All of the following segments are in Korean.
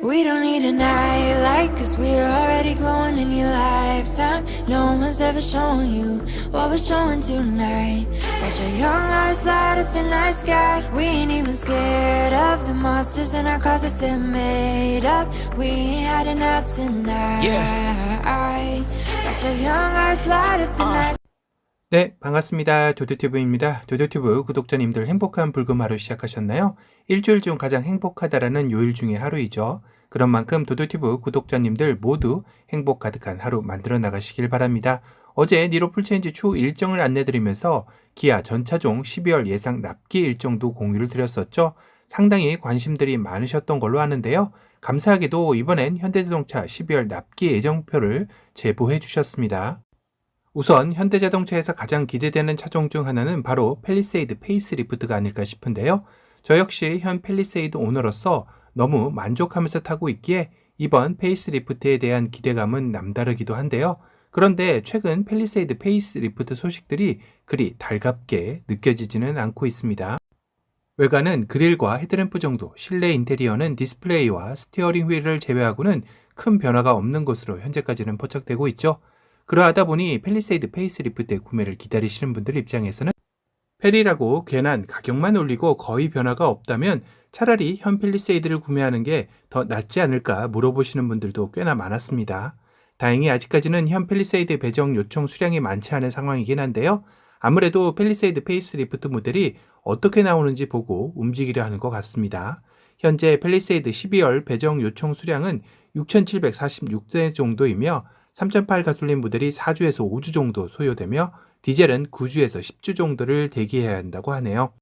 We don't need a night light, cause we're already glowing in your lifetime. No one's ever shown you what we're showing tonight. Watch our young eyes light up the night sky. We ain't even scared of the monsters in our closets, they're made up. We ain't hiding out tonight. Watch our young eyes light up the night sky. 네, 반갑습니다. 도도튜브입니다. 도도튜브 구독자님들 행복한 불금 하루 시작하셨나요? 일주일 중 가장 행복하다라는 요일 중에 하루이죠. 그런 만큼 도도튜브 구독자님들 모두 행복 가득한 하루 만들어 나가시길 바랍니다. 어제 니로 풀체인지 추후 일정을 안내드리면서 기아 전차종 12월 예상 납기 일정도 공유를 드렸었죠. 상당히 관심들이 많으셨던 걸로 아는데요. 감사하게도 이번엔 현대자동차 12월 납기 예정표를 제보해 주셨습니다. 우선 현대자동차에서 가장 기대되는 차종 중 하나는 바로 팰리세이드 페이스리프트가 아닐까 싶은데요. 저 역시 현 팰리세이드 오너로서 너무 만족하면서 타고 있기에 이번 페이스리프트에 대한 기대감은 남다르기도 한데요. 그런데 최근 팰리세이드 페이스리프트 소식들이 그리 달갑게 느껴지지는 않고 있습니다. 외관은 그릴과 헤드램프 정도, 실내 인테리어는 디스플레이와 스티어링 휠을 제외하고는 큰 변화가 없는 것으로 현재까지는 포착되고 있죠. 그러하다 보니 팰리세이드 페이스리프트의 구매를 기다리시는 분들 입장에서는 팰이라고 괜한 가격만 올리고 거의 변화가 없다면 차라리 현 팰리세이드를 구매하는 게 더 낫지 않을까 물어보시는 분들도 꽤나 많았습니다. 다행히 아직까지는 현 팰리세이드 배정 요청 수량이 많지 않은 상황이긴 한데요. 아무래도 팰리세이드 페이스리프트 모델이 어떻게 나오는지 보고 움직이려 하는 것 같습니다. 현재 팰리세이드 12월 배정 요청 수량은 6,746대 정도이며 3.8 가솔린 모델이 4주에서 5주 정도 소요되며 디젤은 9주에서 10주 정도를 대기해야 한다고 하네요.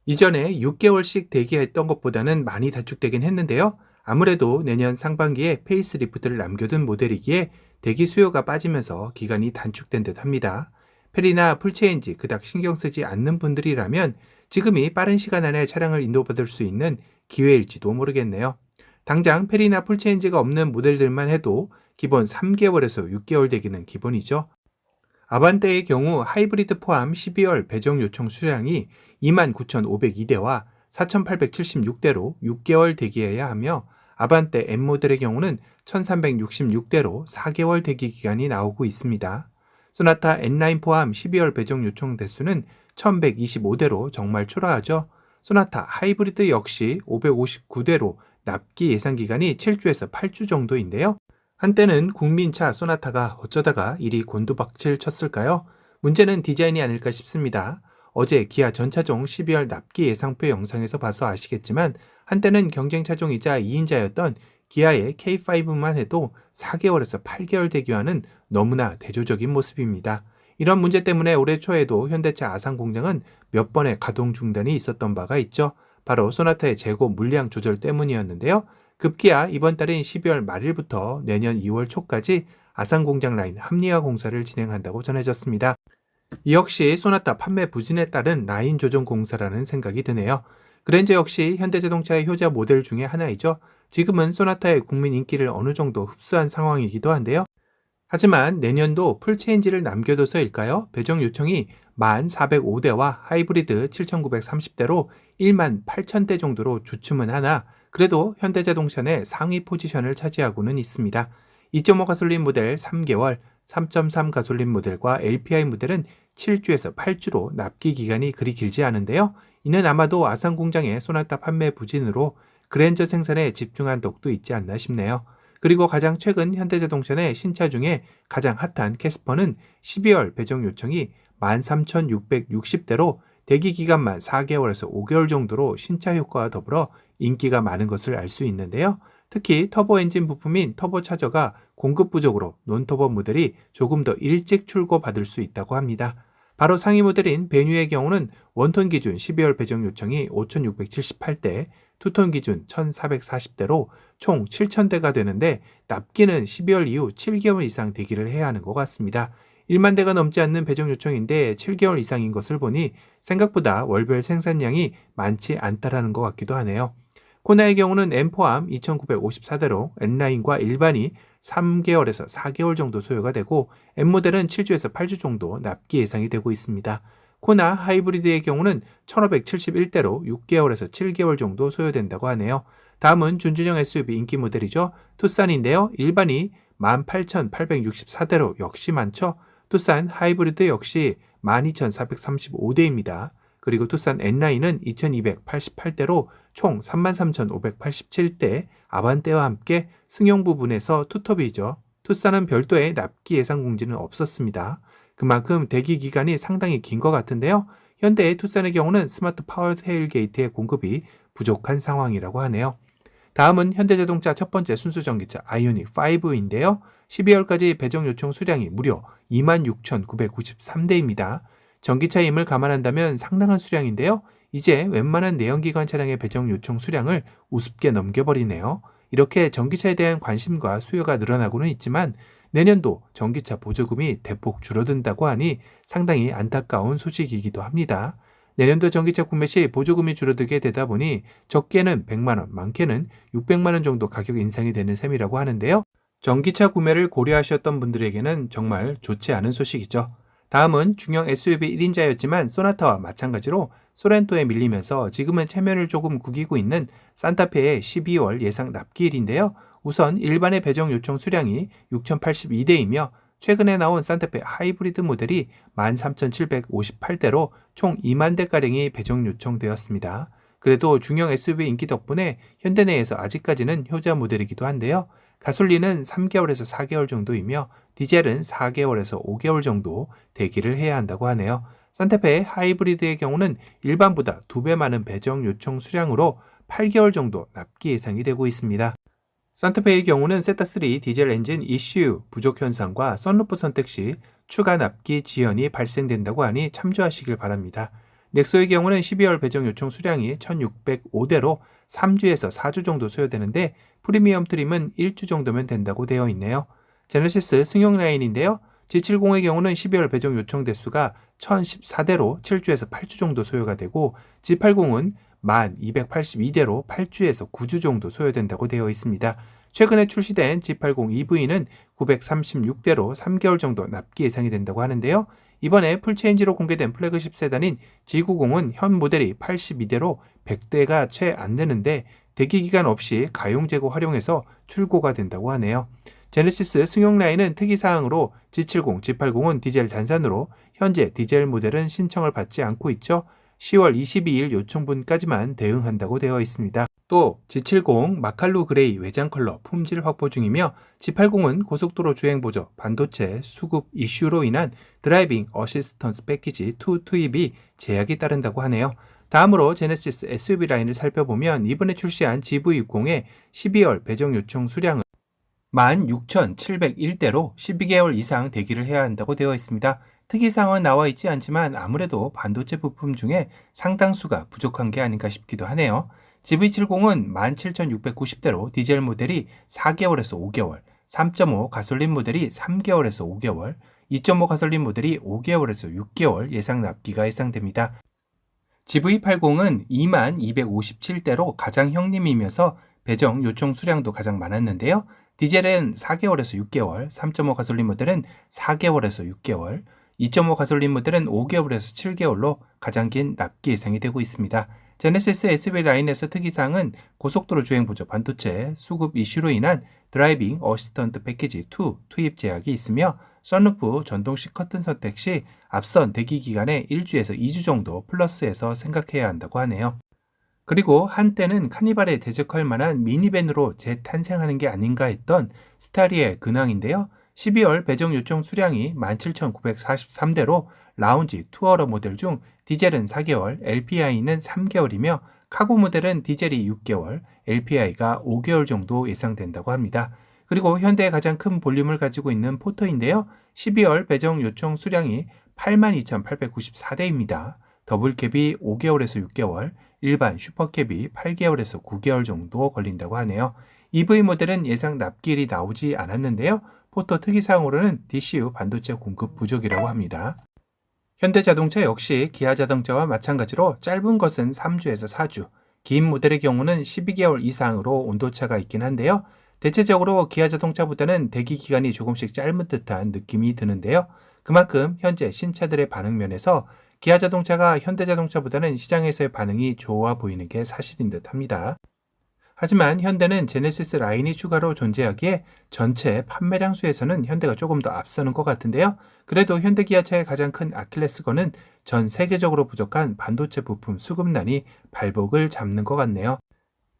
이전에 6개월씩 대기했던 것보다는 많이 단축되긴 했는데요. 아무래도 내년 상반기에 페이스리프트를 남겨둔 모델이기에 대기 수요가 빠지면서 기간이 단축된 듯 합니다. 팰이나 풀체인지 그닥 신경 쓰지 않는 분들이라면 지금이 빠른 시간 안에 차량을 인도받을 수 있는 기회일지도 모르겠네요. 당장 팰이나 풀체인지가 없는 모델들만 해도 기본 3개월에서 6개월 대기는 기본이죠. 아반떼의 경우 하이브리드 포함 12월 배정 요청 수량이 29,502대와 4,876대로 6개월 대기해야 하며 아반떼 M모델의 경우는 1,366대로 4개월 대기 기간이 나오고 있습니다. 소나타 N9 포함 12월 배정 요청 대수는 1,125대로 정말 초라하죠. 소나타 하이브리드 역시 559대로 납기 예상 기간이 7주에서 8주 정도인데요. 한때는 국민차 소나타가 어쩌다가 이리 곤두박질 쳤을까요? 문제는 디자인이 아닐까 싶습니다. 어제 기아 전차종 12월 납기 예상표 영상에서 봐서 아시겠지만 한때는 경쟁 차종이자 2인자였던 기아의 K5만 해도 4개월에서 8개월 대기와는 너무나 대조적인 모습입니다. 이런 문제 때문에 올해 초에도 현대차 아산 공장은 몇 번의 가동 중단이 있었던 바가 있죠. 바로 소나타의 재고 물량 조절 때문이었는데요. 급기야 이번 달인 12월 말일부터 내년 2월 초까지 아산 공장 라인 합리화 공사를 진행한다고 전해졌습니다. 이 역시 소나타 판매 부진에 따른 라인 조정 공사라는 생각이 드네요. 그랜저 역시 현대자동차의 효자 모델 중에 하나이죠. 지금은 소나타의 국민 인기를 어느 정도 흡수한 상황이기도 한데요. 하지만 내년도 풀체인지를 남겨둬서일까요? 배정 요청이 1,405대와 하이브리드 7,930대로 18,000대 정도로 주춤은 하나 그래도 현대자동차 내 상위 포지션을 차지하고는 있습니다. 2.5 가솔린 모델 3개월, 3.3 가솔린 모델과 LPI 모델은 7주에서 8주로 납기 기간이 그리 길지 않은데요. 이는 아마도 아산 공장의 소나타 판매 부진으로 그랜저 생산에 집중한 덕도 있지 않나 싶네요. 그리고 가장 최근 현대자동차 내 신차 중에 가장 핫한 캐스퍼는 12월 배정 요청이 13,660대로 대기 기간만 4개월에서 5개월 정도로 신차 효과와 더불어 인기가 많은 것을 알 수 있는데요. 특히 터보 엔진 부품인 터보차저가 공급 부족으로 논터보 모델이 조금 더 일찍 출고받을 수 있다고 합니다. 바로 상위 모델인 베뉴의 경우는 원톤 기준 12월 배정 요청이 5,678대, 투톤 기준 1,440대로 총 7,000대가 되는데 납기는 12월 이후 7개월 이상 대기를 해야 하는 것 같습니다. 1만 대가 넘지 않는 배정 요청인데 7개월 이상인 것을 보니 생각보다 월별 생산량이 많지 않다라는 것 같기도 하네요. 코나의 경우는 M 포함 2,954대로 N라인과 일반이 3개월에서 4개월 정도 소요가 되고 M모델은 7주에서 8주 정도 납기 예상이 되고 있습니다. 코나 하이브리드의 경우는 1571대로 6개월에서 7개월 정도 소요된다고 하네요. 다음은 준준형 SUV 인기 모델이죠. 투싼인데요. 일반이 18,864대로 역시 많죠. 투싼 하이브리드 역시 12,435대입니다. 그리고 투싼 N라인은 2,288대로 총 33,587대, 아반떼와 함께 승용 부분에서 투톱이죠. 투싼은 별도의 납기 예상 공지는 없었습니다. 그만큼 대기 기간이 상당히 긴 것 같은데요. 현대의 투싼의 경우는 스마트 파워 테일게이트의 공급이 부족한 상황이라고 하네요. 다음은 현대자동차 첫 번째 순수 전기차 아이오닉 5인데요. 12월까지 배정 요청 수량이 무려 26,993대입니다. 전기차임을 감안한다면 상당한 수량인데요. 이제 웬만한 내연기관 차량의 배정 요청 수량을 우습게 넘겨버리네요. 이렇게 전기차에 대한 관심과 수요가 늘어나고는 있지만 내년도 전기차 보조금이 대폭 줄어든다고 하니 상당히 안타까운 소식이기도 합니다. 내년도 전기차 구매 시 보조금이 줄어들게 되다 보니 적게는 100만 원, 많게는 600만 원 정도 가격 인상이 되는 셈이라고 하는데요. 전기차 구매를 고려하셨던 분들에게는 정말 좋지 않은 소식이죠. 다음은 중형 SUV 1인자였지만 소나타와 마찬가지로 소렌토에 밀리면서 지금은 체면을 조금 구기고 있는 산타페의 12월 예상 납기일인데요. 우선 일반의 배정 요청 수량이 6,082대이며 최근에 나온 산타페 하이브리드 모델이 13,758대로 총 2만 대가량이 배정 요청되었습니다. 그래도 중형 SUV 인기 덕분에 현대 내에서 아직까지는 효자 모델이기도 한데요. 가솔린은 3개월에서 4개월 정도이며 디젤은 4개월에서 5개월 정도 대기를 해야 한다고 하네요. 산타페 하이브리드의 경우는 일반보다 2배 많은 배정 요청 수량으로 8개월 정도 납기 예상이 되고 있습니다. 산타페의 경우는 세타3 디젤 엔진 ECU 부족 현상과 썬루프 선택 시 추가 납기 지연이 발생된다고 하니 참조하시길 바랍니다. 넥소의 경우는 12월 배정 요청 수량이 1,605대로 3주에서 4주 정도 소요되는데 프리미엄 트림은 1주 정도면 된다고 되어 있네요. 제네시스 승용 라인인데요. G70의 경우는 12월 배정 요청 대수가 1,014대로 7주에서 8주 정도 소요가 되고 G80은 1282대로 8주에서 9주 정도 소요된다고 되어 있습니다. 최근에 출시된 G80 EV는 936대로 3개월 정도 납기 예상이 된다고 하는데요. 이번에 풀체인지로 공개된 플래그십 세단인 G90은 현 모델이 82대로 100대가 채 안 되는데 대기기간 없이 가용재고 활용해서 출고가 된다고 하네요. 제네시스 승용 라인은 특이사항으로 G70, G80은 디젤 단산으로 현재 디젤 모델은 신청을 받지 않고 있죠. 10월 22일 요청분까지만 대응한다고 되어 있습니다. 또 G70 마칼루 그레이 외장 컬러 품질 확보 중이며 G80은 고속도로 주행 보조, 반도체, 수급 이슈로 인한 드라이빙 어시스턴스 패키지 2 투입이 제약이 따른다고 하네요. 다음으로 제네시스 SUV 라인을 살펴보면 이번에 출시한 GV60의 12월 배정 요청 수량은 16,701대로 12개월 이상 대기를 해야 한다고 되어 있습니다. 특이사항은 나와 있지 않지만 아무래도 반도체 부품 중에 상당수가 부족한 게 아닌가 싶기도 하네요. GV70은 17,690대로 디젤 모델이 4개월에서 5개월, 3.5 가솔린 모델이 3개월에서 5개월, 2.5 가솔린 모델이 5개월에서 6개월 예상 납기가 예상됩니다. GV80은 2257대로 가장 형님이면서 배정 요청 수량도 가장 많았는데요. 디젤은 4개월에서 6개월, 3.5 가솔린 모델은 4개월에서 6개월, 2.5 가솔린 모델은 5개월에서 7개월로 가장 긴 납기 예상이 되고 있습니다. 제네시스 SUV 라인에서 특이사항은 고속도로 주행 보조, 반도체, 수급 이슈로 인한 드라이빙 어시스턴트 패키지 2 투입 제약이 있으며 썬루프 전동식 커튼 선택 시 앞선 대기 기간에 1주에서 2주 정도 플러스해서 생각해야 한다고 하네요. 그리고 한때는 카니발에 대적할 만한 미니밴으로 재탄생하는 게 아닌가 했던 스타리아의 근황인데요. 12월 배정 요청 수량이 17,943대로 라운지 투어러 모델 중 디젤은 4개월, LPI는 3개월이며 카고 모델은 디젤이 6개월, LPI가 5개월 정도 예상된다고 합니다. 그리고 현대의 가장 큰 볼륨을 가지고 있는 포터인데요. 12월 배정 요청 수량이 82,894대입니다. 더블캡이 5개월에서 6개월, 일반 슈퍼캡이 8개월에서 9개월 정도 걸린다고 하네요. EV 모델은 예상 납기일이 나오지 않았는데요. 포터 특이사항으로는 DCU 반도체 공급 부족이라고 합니다. 현대자동차 역시 기아자동차와 마찬가지로 짧은 것은 3주에서 4주, 긴 모델의 경우는 12개월 이상으로 온도차가 있긴 한데요. 대체적으로 기아자동차보다는 대기 기간이 조금씩 짧은 듯한 느낌이 드는데요. 그만큼 현재 신차들의 반응 면에서 기아 자동차가 현대 자동차보다는 시장에서의 반응이 좋아 보이는 게 사실인 듯 합니다. 하지만 현대는 제네시스 라인이 추가로 존재하기에 전체 판매량 수에서는 현대가 조금 더 앞서는 것 같은데요. 그래도 현대 기아차의 가장 큰 아킬레스건은 전 세계적으로 부족한 반도체 부품 수급난이 발목을 잡는 것 같네요.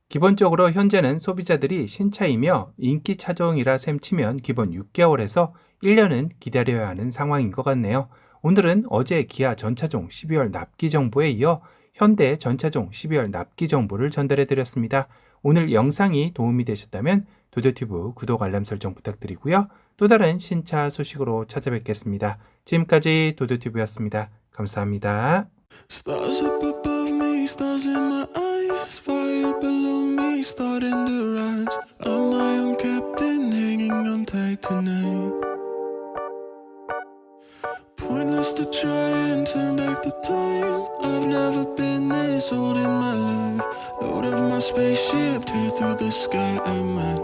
기본적으로 현재는 소비자들이 신차이며 인기 차종이라 셈치면 기본 6개월에서 1년은 기다려야 하는 상황인 것 같네요. 오늘은 어제 기아 전차종 12월 납기 정보에 이어 현대 전차종 12월 납기 정보를 전달해 드렸습니다. 오늘 영상이 도움이 되셨다면 도도튜브 구독 알람 설정 부탁드리고요. 또 다른 신차 소식으로 찾아뵙겠습니다. 지금까지 도도튜브였습니다. 감사합니다. Stars up above me, stars in my eyes, fire below me, starting to rise. I'm my own captain, hanging on tight tonight. Pointless to try and turn back the time. I've never been this old in my life. Load up my spaceship, tear through the sky. I might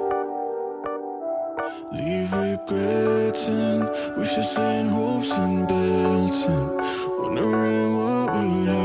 leave regrets and wishes and hopes and bets and wondering what would happen.